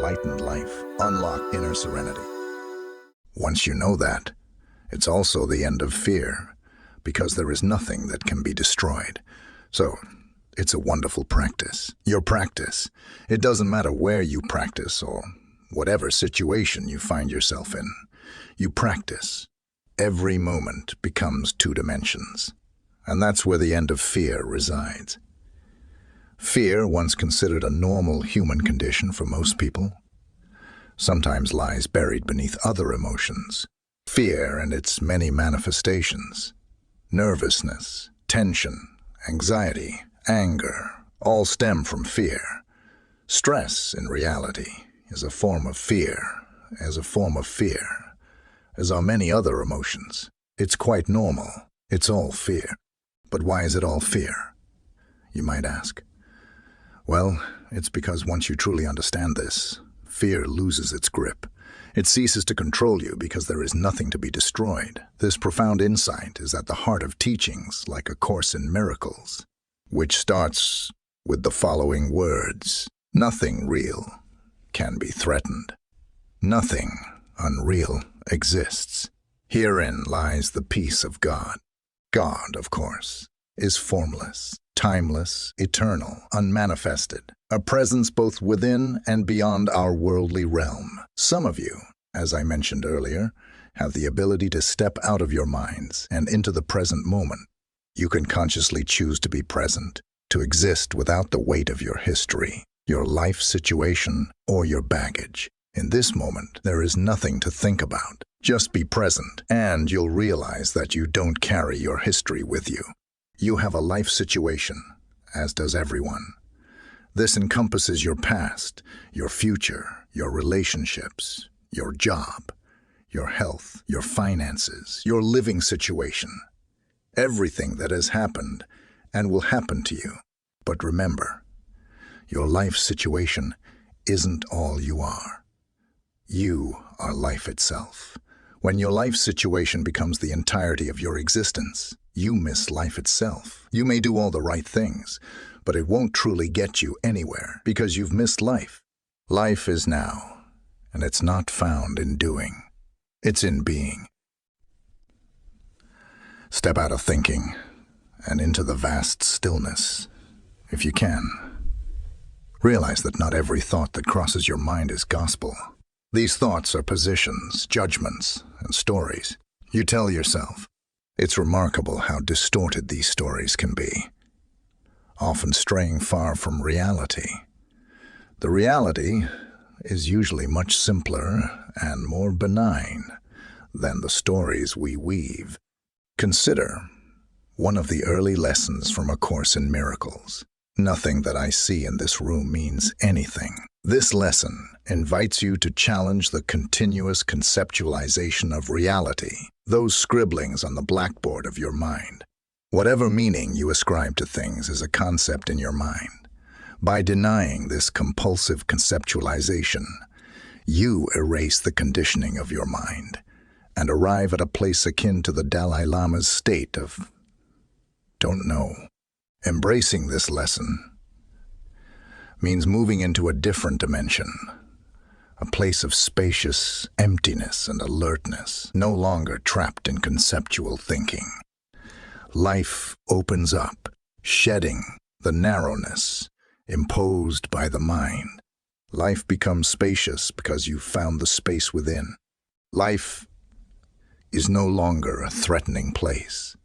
enlightened life, unlock inner serenity. Once you know that, it's also the end of fear, because there is nothing that can be destroyed. So, it's a wonderful practice. Your practice. It doesn't matter where you practice or whatever situation you find yourself in. You practice. Every moment becomes 2 dimensions. And that's where the end of fear resides. Fear, once considered a normal human condition for most people, sometimes lies buried beneath other emotions. Fear and its many manifestations. Nervousness, tension, anxiety, anger, all stem from fear. Stress, in reality, is a form of fear, as are many other emotions. It's quite normal. It's all fear. But why is it all fear? You might ask. Well, it's because once you truly understand this, fear loses its grip. It ceases to control you because there is nothing to be destroyed. This profound insight is at the heart of teachings like A Course in Miracles, which starts with the following words: nothing real can be threatened. Nothing unreal exists. Herein lies the peace of God. God, of course, is formless, timeless, eternal, unmanifested, a presence both within and beyond our worldly realm. Some of you, as I mentioned earlier, have the ability to step out of your minds and into the present moment. You can consciously choose to be present, to exist without the weight of your history, your life situation, or your baggage. In this moment, there is nothing to think about. Just be present, and you'll realize that you don't carry your history with you. You have a life situation, as does everyone. This encompasses your past, your future, your relationships, your job, your health, your finances, your living situation. Everything that has happened and will happen to you. But remember, your life situation isn't all you are. You are life itself. When your life situation becomes the entirety of your existence, you miss life itself. You may do all the right things, but it won't truly get you anywhere because you've missed life. Life is now, and it's not found in doing. It's in being. Step out of thinking and into the vast stillness, if you can. Realize that not every thought that crosses your mind is gospel. These thoughts are positions, judgments, and stories you tell yourself. It's remarkable how distorted these stories can be, often straying far from reality. The reality is usually much simpler and more benign than the stories we weave. Consider one of the early lessons from A Course in Miracles. Nothing that I see in this room means anything. This lesson invites you to challenge the continuous conceptualization of reality, those scribblings on the blackboard of your mind. Whatever meaning you ascribe to things is a concept in your mind. By denying this compulsive conceptualization, you erase the conditioning of your mind and arrive at a place akin to the Dalai Lama's state of don't know. Embracing this lesson means moving into a different dimension, a place of spacious emptiness and alertness, no longer trapped in conceptual thinking. Life opens up, shedding the narrowness imposed by the mind. Life becomes spacious because you've found the space within. Life is no longer a threatening place,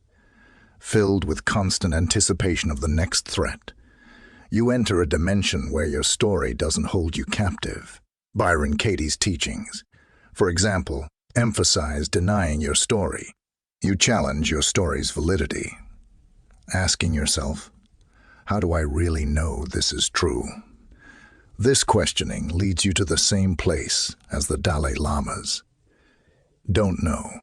filled with constant anticipation of the next threat. You enter a dimension where your story doesn't hold you captive. Byron Katie's teachings, for example, emphasize denying your story. You challenge your story's validity, asking yourself, how do I really know this is true? This questioning leads you to the same place as the Dalai Lama's. Don't know.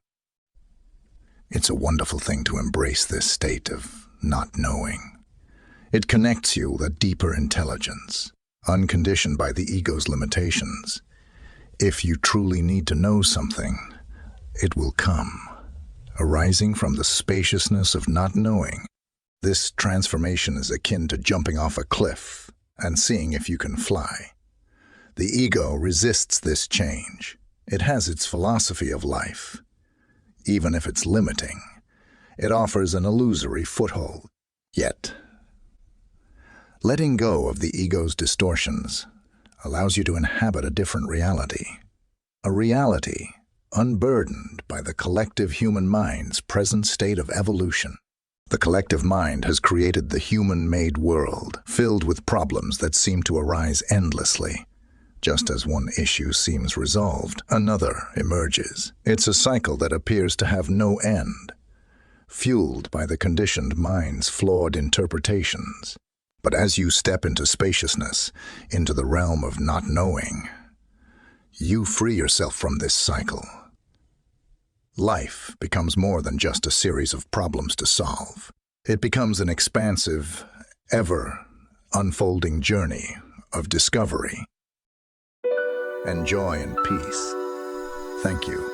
It's a wonderful thing to embrace this state of not knowing. It connects you with a deeper intelligence, unconditioned by the ego's limitations. If you truly need to know something, it will come, arising from the spaciousness of not knowing. This transformation is akin to jumping off a cliff and seeing if you can fly. The ego resists this change. It has its philosophy of life. Even if it's limiting, it offers an illusory foothold. Yet, letting go of the ego's distortions allows you to inhabit a different reality. A reality unburdened by the collective human mind's present state of evolution. The collective mind has created the human-made world, filled with problems that seem to arise endlessly. Just as one issue seems resolved, another emerges. It's a cycle that appears to have no end, fueled by the conditioned mind's flawed interpretations. But as you step into spaciousness, into the realm of not knowing, you free yourself from this cycle. Life becomes more than just a series of problems to solve. It becomes an expansive, ever-unfolding journey of discovery and joy and peace. Thank you